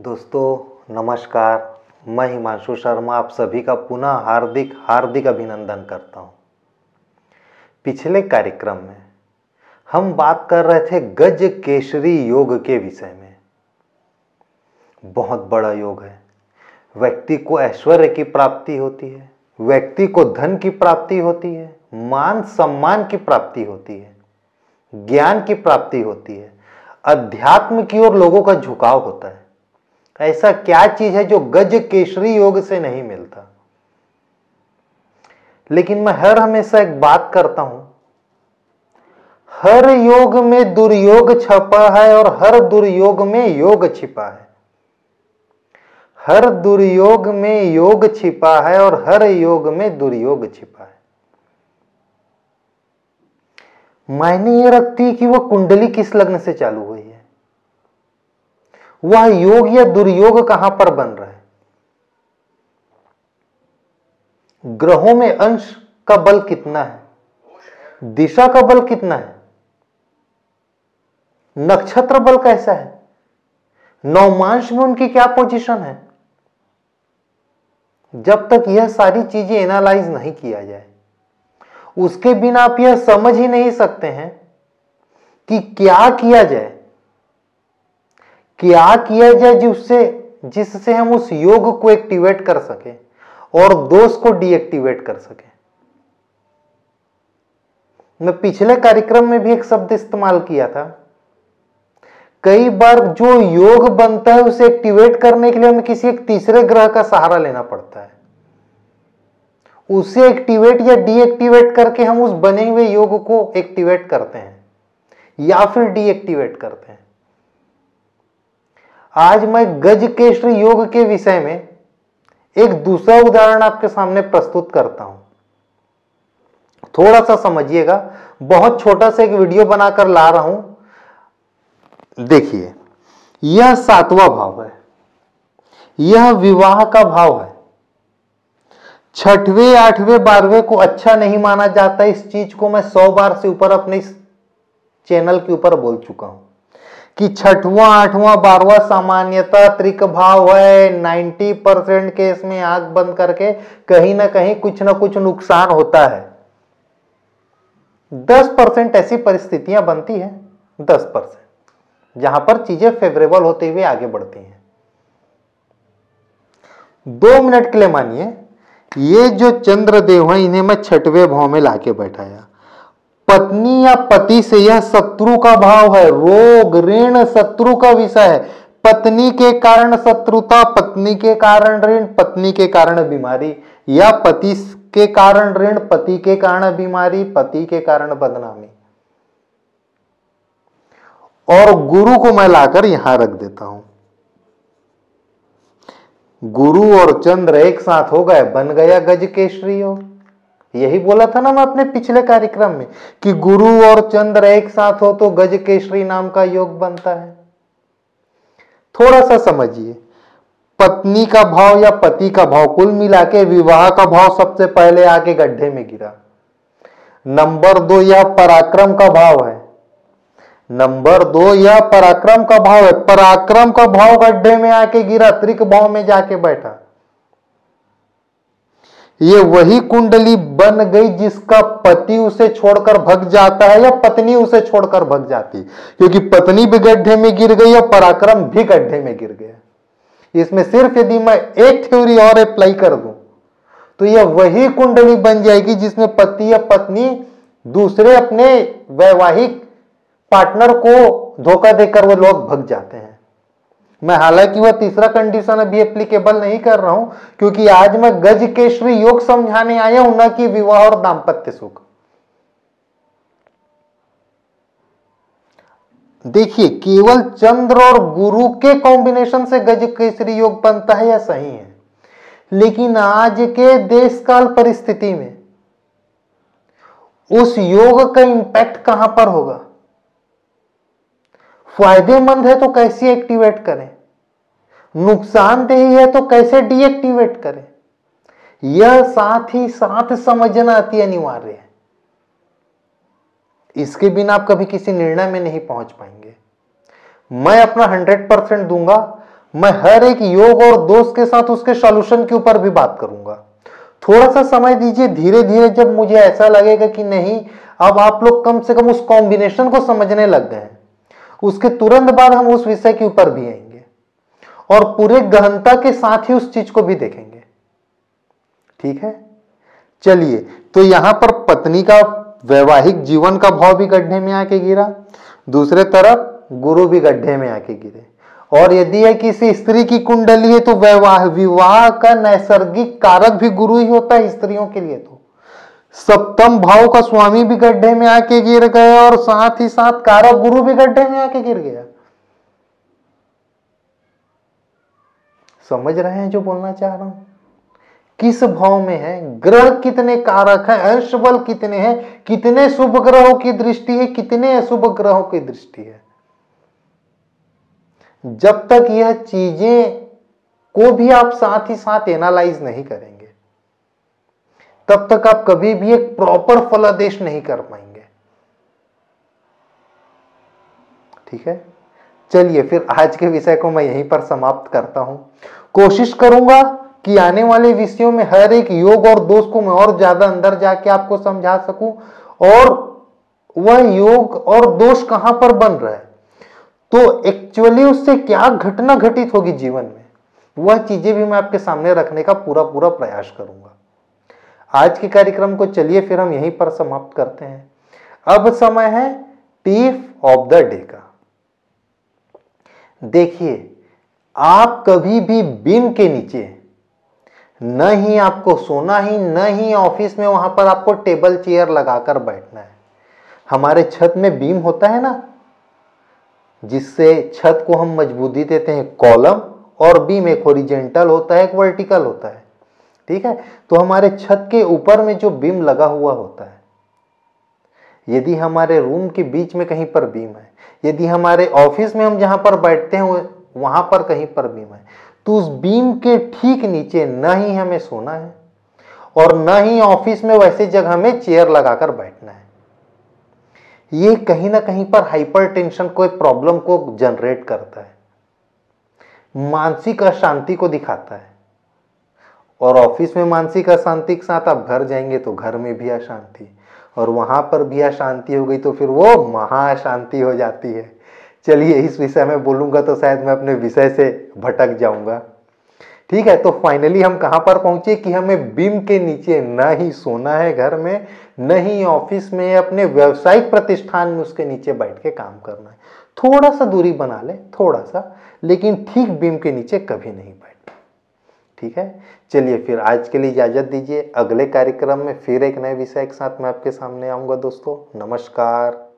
दोस्तों नमस्कार, मैं हिमांशु शर्मा आप सभी का पुनः हार्दिक हार्दिक अभिनंदन करता हूं। पिछले कार्यक्रम में हम बात कर रहे थे गज केसरी योग के विषय में। बहुत बड़ा योग है। व्यक्ति को ऐश्वर्य की प्राप्ति होती है, व्यक्ति को धन की प्राप्ति होती है, मान सम्मान की प्राप्ति होती है, ज्ञान की प्राप्ति होती है, अध्यात्म की ओर लोगों का झुकाव होता है। ऐसा क्या चीज है जो गज केसरी योग से नहीं मिलता? लेकिन मैं हर हमेशा एक बात करता हूं, हर योग में दुर्योग छपा है और हर दुर्योग में योग छिपा है। हर दुर्योग में योग छिपा है और हर योग में दुर्योग छिपा है। मायने यह रखती है कि वह कुंडली किस लग्न से चालू हुई है, वह योग या दुर्योग कहां पर बन रहा है। ग्रहों में अंश का बल कितना है, दिशा का बल कितना है, नक्षत्र बल कैसा है, नवमांश में उनकी क्या पोजीशन है। जब तक यह सारी चीजें एनालाइज नहीं किया जाए, उसके बिना आप यह समझ ही नहीं सकते हैं कि क्या किया जाए, क्या किया जाए जिससे हम उस योग को एक्टिवेट कर सके और दोष को डीएक्टिवेट कर सके। मैं पिछले कार्यक्रम में भी एक शब्द इस्तेमाल किया था। कई बार जो योग बनता है उसे एक्टिवेट करने के लिए हमें किसी एक तीसरे ग्रह का सहारा लेना पड़ता है। उसे एक्टिवेट या डीएक्टिवेट करके हम उस बने हुए योग को एक्टिवेट करते हैं या फिर डीएक्टिवेट करते हैं। आज मैं गज केसरी योग के विषय में एक दूसरा उदाहरण आपके सामने प्रस्तुत करता हूं। थोड़ा सा समझिएगा, बहुत छोटा सा एक वीडियो बनाकर ला रहा हूं। देखिए, यह 7वां भाव है, यह विवाह का भाव है। 6वें 8वें 12वें को अच्छा नहीं माना जाता। इस चीज को मैं 100 बार से ऊपर अपने इस चैनल के ऊपर बोल चुका हूं कि 6वां 8वां 12वां सामान्यतः त्रिक भाव है। 90% केस में आंख बंद करके कहीं ना कहीं कुछ ना कुछ नुकसान होता है। 10% ऐसी परिस्थितियां बनती हैं, 10% जहां पर चीजें फेवरेबल होते हुए आगे बढ़ती हैं। 2 मिनट के लिए मानिए, ये जो चंद्रदेव है इन्हें मैं 6वें भाव में लाके बैठाया। पत्नी या पति से यह शत्रु का भाव है, रोग ऋण शत्रु का विषय है। पत्नी के कारण शत्रुता, पत्नी के कारण ऋण, पत्नी के कारण बीमारी, या पति के कारण ऋण, पति के कारण बीमारी, पति के कारण बदनामी। और गुरु को मैं लाकर यहां रख देता हूं। गुरु और चंद्र एक साथ हो गए, बन गया गज केसरी योग। यही बोला था ना मैं अपने पिछले कार्यक्रम में कि गुरु और चंद्र एक साथ हो तो गज केसरी नाम का योग बनता है। थोड़ा सा समझिए, पत्नी का भाव या पति का भाव, कुल मिला के विवाह का भाव सबसे पहले आके गड्ढे में गिरा। नंबर 2 यह पराक्रम का भाव है। नंबर 2 यह पराक्रम का भाव है। पराक्रम का भाव गड्ढे में आके गिरा, त्रिक भाव में जाके बैठा। ये वही कुंडली बन गई जिसका पति उसे छोड़कर भग जाता है या पत्नी उसे छोड़कर भग जाती, क्योंकि पत्नी भी गड्ढे में गिर गई और पराक्रम भी गड्ढे में गिर गया। इसमें सिर्फ यदि मैं एक थ्योरी और अप्लाई कर दूं तो यह वही कुंडली बन जाएगी जिसमें पति या पत्नी दूसरे अपने वैवाहिक पार्टनर को धोखा देकर वो लोग भग जाते हैं। मैं हालांकि वह तीसरा कंडीशन अभी एप्लीकेबल नहीं कर रहा हूं, क्योंकि आज मैं गज केसरी योग समझाने आया हूं, ना कि विवाह और दांपत्य सुख। देखिए, केवल चंद्र और गुरु के कॉम्बिनेशन से गज केसरी योग बनता है या सही है, लेकिन आज के देश काल परिस्थिति में उस योग का इंपैक्ट कहां पर होगा, फायदेमंद है तो कैसे एक्टिवेट करें, नुकसानदेही है तो कैसे डीएक्टिवेट करें, यह साथ ही साथ समझना अति अनिवार्य है। इसके बिना आप कभी किसी निर्णय में नहीं पहुंच पाएंगे। मैं अपना 100% दूंगा, मैं हर एक योग और दोष के साथ उसके सॉल्यूशन के ऊपर भी बात करूंगा। थोड़ा सा समय दीजिए, धीरे धीरे जब मुझे ऐसा लगेगा कि नहीं अब आप लोग कम से कम उस कॉम्बिनेशन को समझने लग गए हैं, उसके तुरंत बाद हम उस विषय के ऊपर भी आएंगे और पूरे गहनता के साथ ही उस चीज को भी देखेंगे। ठीक है, चलिए। तो यहां पर पत्नी का वैवाहिक जीवन का भाव भी गड्ढे में आके गिरा, दूसरे तरफ गुरु भी गड्ढे में आके गिरे। और यदि है किसी स्त्री की कुंडली है तो विवाह का नैसर्गिक कारक भी गुरु ही होता है स्त्रियों के लिए। तो सप्तम भाव का स्वामी भी गड्ढे में आके गिर गए और साथ ही साथ कारक गुरु भी गड्ढे में आके गिर गया। समझ रहे हैं जो बोलना चाह रहा हूं? किस भाव में है, ग्रह कितने कारक हैं, अंश बल कितने हैं, कितने शुभ ग्रहों की दृष्टि है, कितने अशुभ ग्रहों की दृष्टि है। जब तक यह चीजें को भी आप साथ ही साथ एनालाइज नहीं करेंगे तब तक आप कभी भी एक प्रॉपर फलादेश नहीं कर पाएंगे। ठीक है, चलिए फिर आज के विषय को मैं यहीं पर समाप्त करता हूं। कोशिश करूंगा कि आने वाले विषयों में हर एक योग और दोष को मैं और ज्यादा अंदर जाके आपको समझा सकूं और वह योग और दोष कहां पर बन रहा है, तो एक्चुअली उससे क्या घटना घटित होगी जीवन में, वह चीजें भी मैं आपके सामने रखने का पूरा प्रयास करूंगा। आज के कार्यक्रम को चलिए फिर हम यहीं पर समाप्त करते हैं। अब समय है टिप ऑफ द डे का। देखिए, आप कभी भी बीम के नीचे न ही आपको सोना ही, न ही ऑफिस में वहां पर आपको टेबल चेयर लगाकर बैठना है। हमारे छत में बीम होता है ना, जिससे छत को हम मजबूती देते हैं, कॉलम और बीम, एक हॉरिजॉन्टल होता है एक वर्टिकल होता है। ठीक है, तो हमारे छत के ऊपर में जो बीम लगा हुआ होता है, यदि हमारे रूम के बीच में कहीं पर बीम है, यदि हमारे ऑफिस में हम जहां पर बैठते हैं वहां पर कहीं पर बीम है, तो उस बीम के ठीक नीचे न ही हमें सोना है और न ही ऑफिस में वैसे जगह में चेयर लगाकर बैठना है। ये कहीं ना कहीं पर हाइपर टेंशन को, एक प्रॉब्लम को जनरेट करता है, मानसिक अशांति को दिखाता है। और ऑफिस में मानसिक अशांति के साथ आप घर जाएंगे तो घर में भी अशांति, और वहां पर भी अशांति हो गई तो फिर वो महाअशांति हो जाती है। चलिए, इस विषय में बोलूंगा तो शायद मैं अपने विषय से भटक जाऊंगा। ठीक है, तो फाइनली हम कहां पर पहुंचे कि हमें बीम के नीचे न ही सोना है घर में, न ही ऑफिस में, अपने व्यावसायिक प्रतिष्ठान में उसके नीचे बैठ के काम करना है। थोड़ा सा दूरी बना ले, थोड़ा सा, लेकिन ठीक बीम के नीचे कभी नहीं बैठना। ठीक है, चलिए फिर आज के लिए इजाजत दीजिए। अगले कार्यक्रम में फिर एक नए विषय के साथ मैं आपके सामने आऊंगा दोस्तों। नमस्कार।